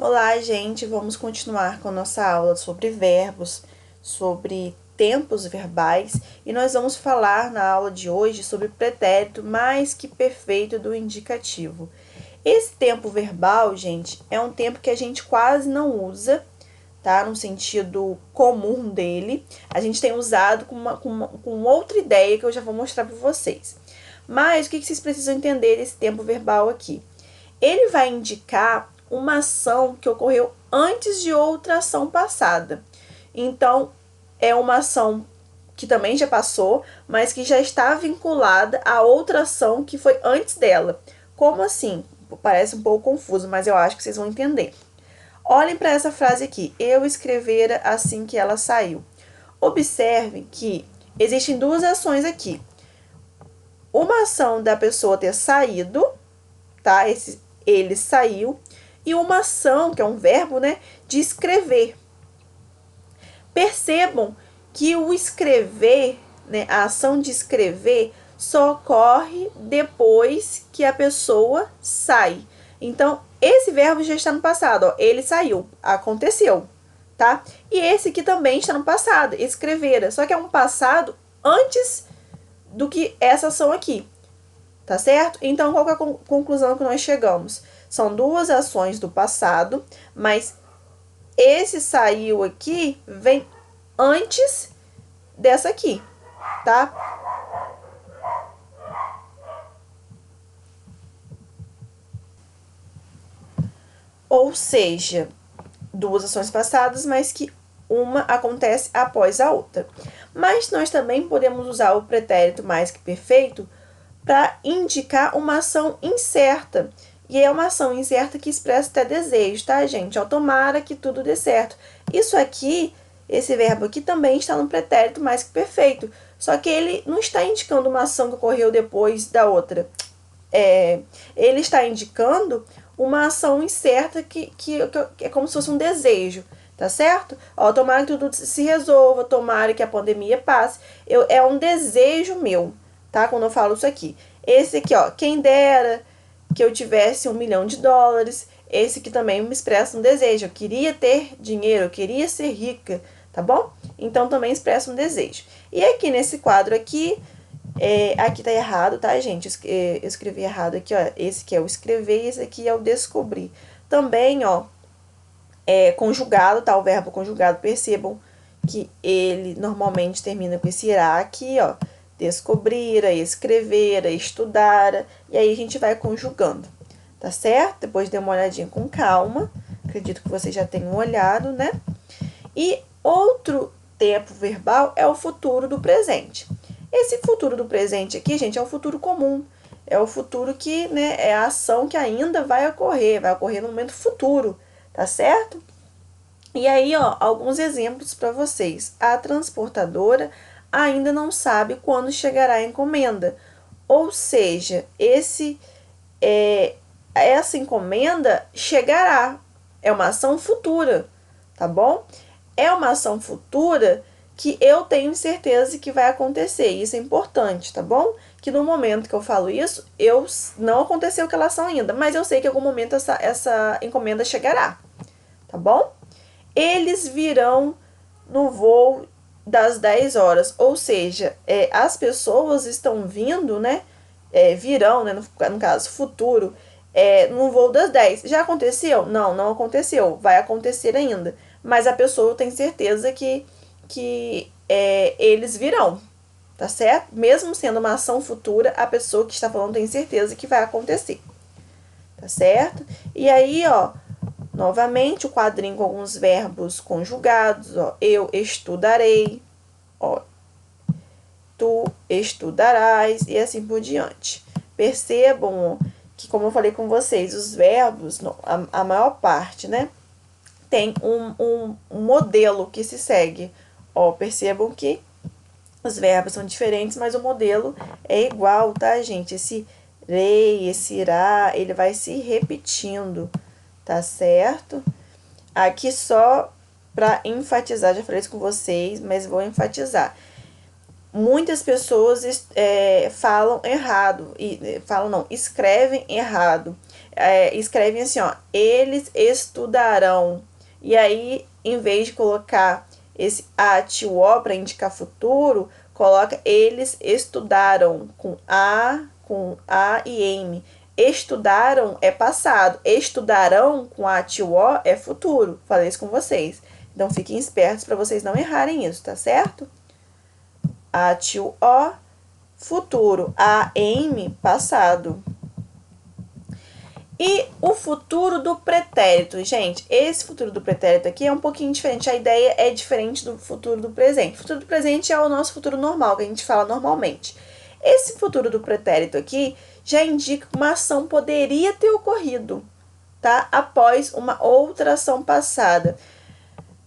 Olá, gente! Vamos continuar com a nossa aula sobre verbos, sobre tempos verbais e nós vamos falar na aula de hoje sobre pretérito mais que perfeito do indicativo. Esse tempo verbal, gente, é um tempo que a gente quase não usa, tá? No sentido comum dele. A gente tem usado com outra ideia que eu já vou mostrar para vocês. Mas o que vocês precisam entender desse tempo verbal aqui? Ele vai indicar uma ação que ocorreu antes de outra ação passada. Então, é uma ação que também já passou, mas que já está vinculada a outra ação que foi antes dela. Como assim? Parece um pouco confuso, mas eu acho que vocês vão entender. Olhem para essa frase aqui. Eu escrevera assim que ela saiu. Observem que existem duas ações aqui. Uma ação da pessoa ter saído, tá? Ele saiu. E uma ação, que é um verbo, né? De escrever. Percebam que o escrever, né? A ação de escrever só ocorre depois que a pessoa sai. Então, esse verbo já está no passado, ó. Ele saiu, aconteceu, tá? E esse aqui também está no passado, escrevera. Só que é um passado antes do que essa ação aqui, tá certo? Então, qual é a conclusão que nós chegamos? São duas ações do passado, mas esse saiu aqui vem antes dessa aqui, tá? Ou seja, duas ações passadas, mas que uma acontece após a outra. Mas nós também podemos usar o pretérito mais que perfeito para indicar uma ação incerta. E é uma ação incerta que expressa até desejo, tá, gente? Ó, tomara que tudo dê certo. Isso aqui, esse verbo aqui também está no pretérito mais que perfeito. Só que ele não está indicando uma ação que ocorreu depois da outra. Ele está indicando uma ação incerta que é como se fosse um desejo, tá certo? Ó, tomara que tudo se resolva, tomara que a pandemia passe. É um desejo meu, tá? Quando eu falo isso aqui. Esse aqui, ó, quem dera que eu tivesse $1 milhão. Esse aqui também me expressa um desejo. Eu queria ter dinheiro, eu queria ser rica, tá bom? Então também expressa um desejo. E aqui nesse quadro aqui, aqui tá errado, tá, gente? Eu escrevi errado aqui, ó. Esse aqui é o escrever e esse aqui é o descobrir. Também, ó, conjugado, tá? O verbo conjugado, percebam que ele normalmente termina com esse irá aqui, ó. Descobrira, escrevera, estudara. E aí a gente vai conjugando, tá certo? Depois dê uma olhadinha com calma. Acredito que vocês já tenham olhado, né? E outro tempo verbal é o futuro do presente. Esse futuro do presente aqui, gente, é o futuro comum. É o futuro que, né, é a ação que ainda vai ocorrer no momento futuro, tá certo? E aí, ó, alguns exemplos para vocês. A transportadora ainda não sabe quando chegará a encomenda. Ou seja, essa encomenda chegará. É uma ação futura, tá bom? É uma ação futura que eu tenho certeza que vai acontecer. Isso é importante, tá bom? Que no momento que eu falo isso, não aconteceu aquela ação ainda, mas eu sei que em algum momento essa encomenda chegará, tá bom? Eles virão no voo das 10 horas, ou seja, as pessoas estão vindo, né? Virão, né? No caso, futuro, no voo das 10. Já aconteceu? Não, não aconteceu. Vai acontecer ainda. Mas a pessoa tem certeza que eles virão, tá certo? Mesmo sendo uma ação futura, a pessoa que está falando tem certeza que vai acontecer, tá certo? E aí, ó, novamente o quadrinho com alguns verbos conjugados, ó, eu estudarei, ó, tu estudarás e assim por diante. Percebam que, como eu falei com vocês, os verbos, a maior parte, né, tem um modelo que se segue. Ó, percebam que os verbos são diferentes, mas o modelo é igual, tá, gente? Esse rei, esse irá, ele vai se repetindo, tá certo? Aqui só para enfatizar, já falei isso com vocês, mas vou enfatizar. Muitas pessoas falam errado, falam não, escrevem errado. escrevem assim, ó, eles estudarão. E aí, em vez de colocar esse a, to, o para indicar futuro, coloca eles estudaram com a e m. Estudaram é passado, estudarão com a, to, o é futuro. Falei isso com vocês. Então fiquem espertos para vocês não errarem isso, tá certo? A, to, o, futuro. A, m, passado. E o futuro do pretérito, gente, esse futuro do pretérito aqui é um pouquinho diferente, a ideia é diferente do futuro do presente. O futuro do presente é o nosso futuro normal, que a gente fala normalmente. Esse futuro do pretérito aqui já indica que uma ação poderia ter ocorrido, tá? Após uma outra ação passada.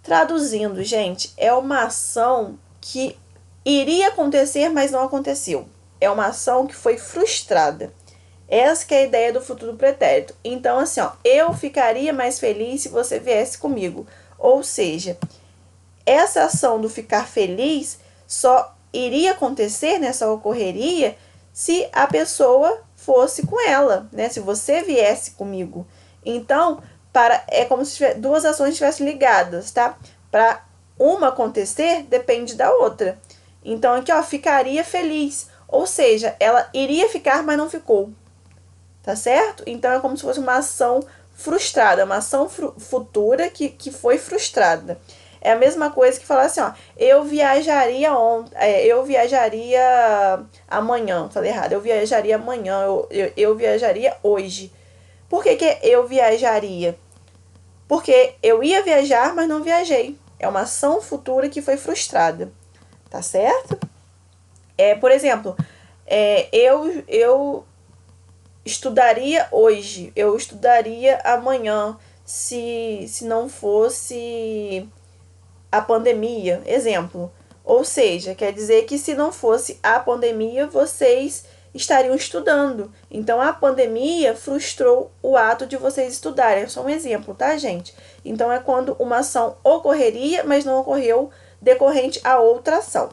Traduzindo, gente, é uma ação que iria acontecer, mas não aconteceu. É uma ação que foi frustrada. Essa que é a ideia do futuro pretérito. Então, assim, ó, eu ficaria mais feliz se você viesse comigo. Ou seja, essa ação do ficar feliz só iria acontecer, né, só ocorreria, se a pessoa fosse com ela, né, se você viesse comigo. Então, é como se duas ações estivessem ligadas, tá? Para uma acontecer, depende da outra. Então, aqui, ó, ficaria feliz. Ou seja, ela iria ficar, mas não ficou. Tá certo? Então é como se fosse uma ação frustrada, uma ação futura que foi frustrada. É a mesma coisa que falar assim, ó, eu viajaria eu viajaria amanhã, falei errado, eu viajaria amanhã, eu viajaria hoje. Por que eu viajaria? Porque eu ia viajar, mas não viajei. É uma ação futura que foi frustrada, tá certo? Por exemplo, eu estudaria hoje, eu estudaria amanhã, se não fosse a pandemia, exemplo. Ou seja, quer dizer que se não fosse a pandemia, vocês estariam estudando. Então, a pandemia frustrou o ato de vocês estudarem. É só um exemplo, tá, gente? Então, é quando uma ação ocorreria, mas não ocorreu decorrente a outra ação.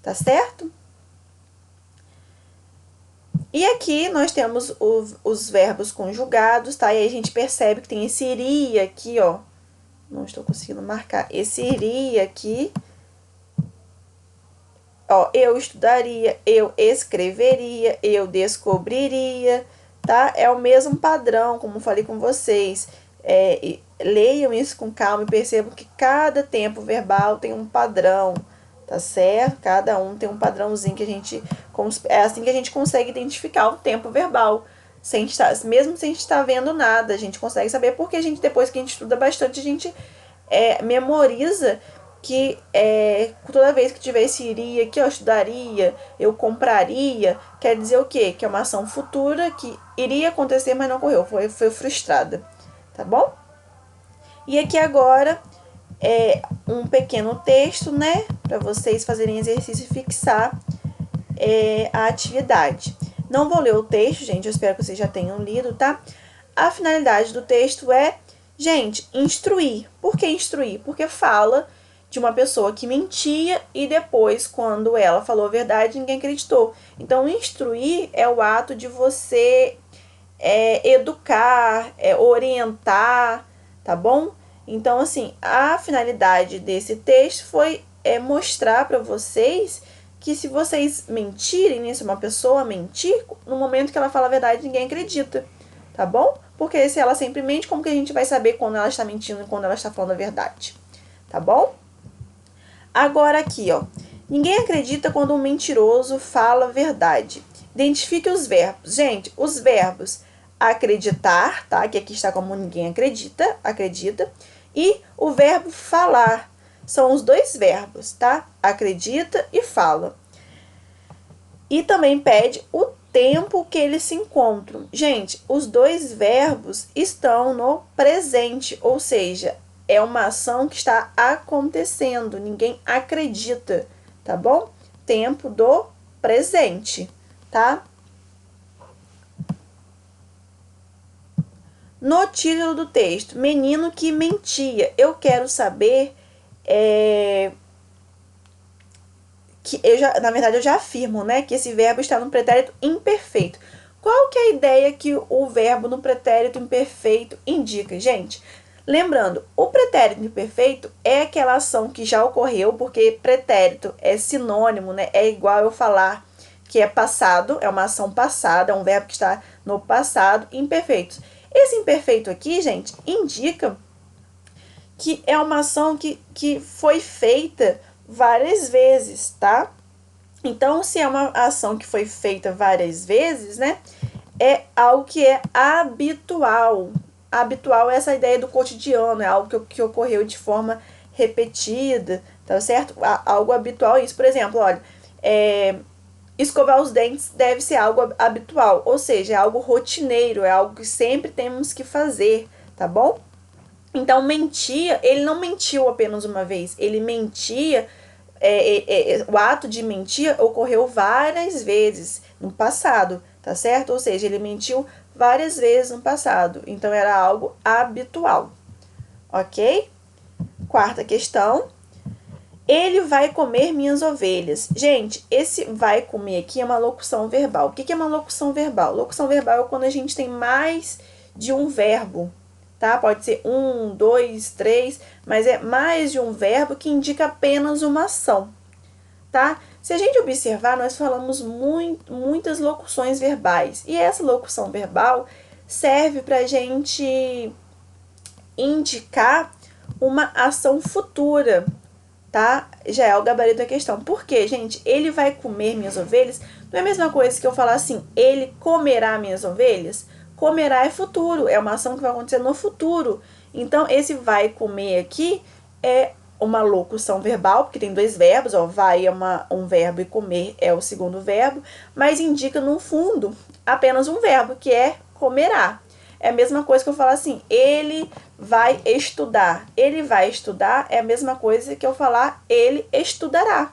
Tá certo? E aqui nós temos os verbos conjugados, tá? E aí a gente percebe que tem esse iria aqui, ó. Não estou conseguindo marcar. Esse iria aqui. Ó, eu estudaria, eu escreveria, eu descobriria, tá? É o mesmo padrão, como falei com vocês. Leiam isso com calma e percebam que cada tempo verbal tem um padrão, tá certo? Cada um tem um padrãozinho que a gente... É assim que a gente consegue identificar o tempo verbal. Mesmo sem estar vendo nada, a gente consegue saber, porque a gente, depois que a gente estuda bastante, a gente memoriza que toda vez que tiver esse iria, que eu estudaria, eu compraria, quer dizer o quê? Que é uma ação futura que iria acontecer, mas não ocorreu, foi frustrada, tá bom? E aqui agora um pequeno texto, né, para vocês fazerem exercício e fixar a atividade. Não vou ler o texto, gente, eu espero que vocês já tenham lido, tá? A finalidade do texto gente, instruir. Por que instruir? Porque fala de uma pessoa que mentia e depois, quando ela falou a verdade, ninguém acreditou. Então, instruir é o ato de você educar, orientar, tá bom? Então, assim, a finalidade desse texto foi mostrar para vocês que se vocês mentirem, né, se uma pessoa mentir, no momento que ela fala a verdade, ninguém acredita, tá bom? Porque se ela sempre mente, como que a gente vai saber quando ela está mentindo e quando ela está falando a verdade, tá bom? Agora aqui, ó, ninguém acredita quando um mentiroso fala a verdade. Identifique os verbos. Gente, os verbos acreditar, tá? Que aqui está como ninguém acredita. E o verbo falar. São os dois verbos, tá? Acredita e fala. E também pede o tempo que eles se encontram. Gente, os dois verbos estão no presente, ou seja, é uma ação que está acontecendo, ninguém acredita, tá bom? Tempo do presente, tá? No título do texto, menino que mentia. Eu quero saber que na verdade eu já afirmo, né, que esse verbo está no pretérito imperfeito. Qual que é a ideia que o verbo no pretérito imperfeito indica, gente? Lembrando, o pretérito imperfeito é aquela ação que já ocorreu, porque pretérito é sinônimo, né? É igual eu falar que é passado, é uma ação passada, é um verbo que está no passado, imperfeito. Esse imperfeito aqui, gente, indica que é uma ação que foi feita várias vezes, tá? Então, se é uma ação que foi feita várias vezes, né? É algo que é habitual. Habitual é essa ideia do cotidiano, é algo que ocorreu de forma repetida, tá certo? Algo habitual é isso. Por exemplo, olha, escovar os dentes deve ser algo habitual, ou seja, é algo rotineiro, é algo que sempre temos que fazer, tá bom? Então, mentia, ele não mentiu apenas uma vez, ele mentia, o ato de mentir ocorreu várias vezes no passado, tá certo? Ou seja, ele mentiu várias vezes no passado, então era algo habitual, ok? Quarta questão. Ele vai comer minhas ovelhas. Gente, esse vai comer aqui é uma locução verbal. O que é uma locução verbal? Locução verbal é quando a gente tem mais de um verbo, tá? Pode ser um, dois, três, mas é mais de um verbo que indica apenas uma ação, tá? Se a gente observar, nós falamos muitas locuções verbais. E essa locução verbal serve para a gente indicar uma ação futura, tá? Já é o gabarito da questão. Por quê, gente? Ele vai comer minhas ovelhas. Não é a mesma coisa que eu falar assim, ele comerá minhas ovelhas? Comerá é futuro, é uma ação que vai acontecer no futuro. Então, esse vai comer aqui é uma locução verbal, porque tem dois verbos, ó, vai é um verbo e comer é o segundo verbo, mas indica no fundo apenas um verbo, que é comerá. É a mesma coisa que eu falar assim, ele vai estudar. Ele vai estudar é a mesma coisa que eu falar ele estudará,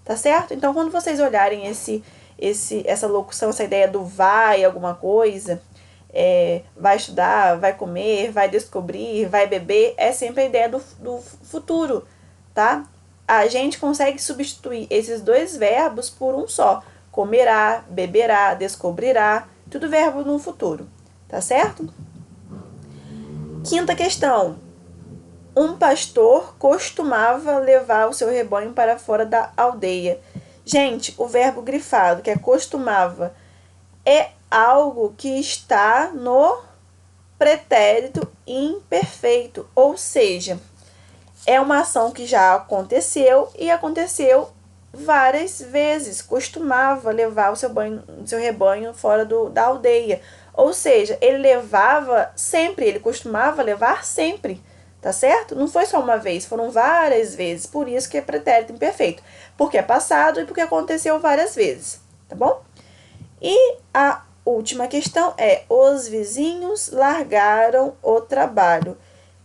tá certo? Então, quando vocês olharem essa locução, essa ideia do vai alguma coisa, vai estudar, vai comer, vai descobrir, vai beber, é sempre a ideia do futuro, tá? A gente consegue substituir esses dois verbos por um só. Comerá, beberá, descobrirá, tudo verbo no futuro, tá certo? Quinta questão. Um pastor costumava levar o seu rebanho para fora da aldeia. Gente, o verbo grifado, que é costumava, é algo que está no pretérito imperfeito, ou seja, é uma ação que já aconteceu e aconteceu várias vezes. Costumava levar o seu rebanho fora da aldeia. Ou seja, ele levava sempre, ele costumava levar sempre, tá certo? Não foi só uma vez, foram várias vezes. Por isso que é pretérito imperfeito. Porque é passado e porque aconteceu várias vezes, tá bom? E a última questão é: os vizinhos largaram o trabalho.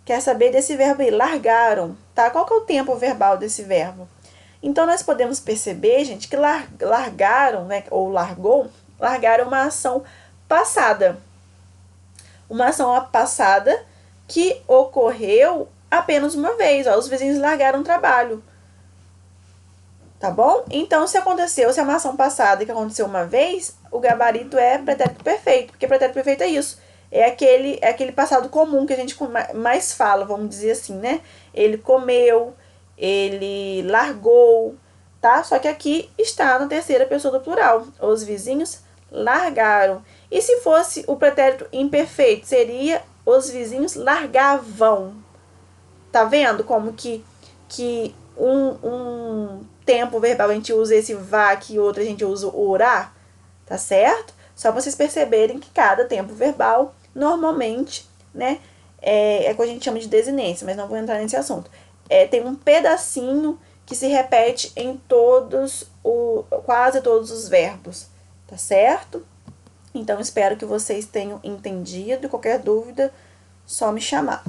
Quer saber desse verbo aí? Largaram, tá? Qual que é o tempo verbal desse verbo? Então, nós podemos perceber, gente, que largaram, né, ou largaram uma ação passada. Uma ação passada que ocorreu apenas uma vez. Ó, os vizinhos largaram o trabalho. Tá bom? Então, se é uma ação passada que aconteceu uma vez, o gabarito é pretérito perfeito, porque pretérito perfeito é isso. É aquele passado comum que a gente mais fala, vamos dizer assim, né? Ele comeu, ele largou, tá? Só que aqui está na terceira pessoa do plural. Os vizinhos largaram. E se fosse o pretérito imperfeito, seria os vizinhos largavam. Tá vendo como que um tempo verbal a gente usa esse vá, que outro a gente usa o orá, tá certo? Só pra vocês perceberem que cada tempo verbal, normalmente, né, é o que a gente chama de desinência, mas não vou entrar nesse assunto. Tem um pedacinho que se repete em quase todos os verbos, tá certo? Então, espero que vocês tenham entendido. Qualquer dúvida, só me chamar.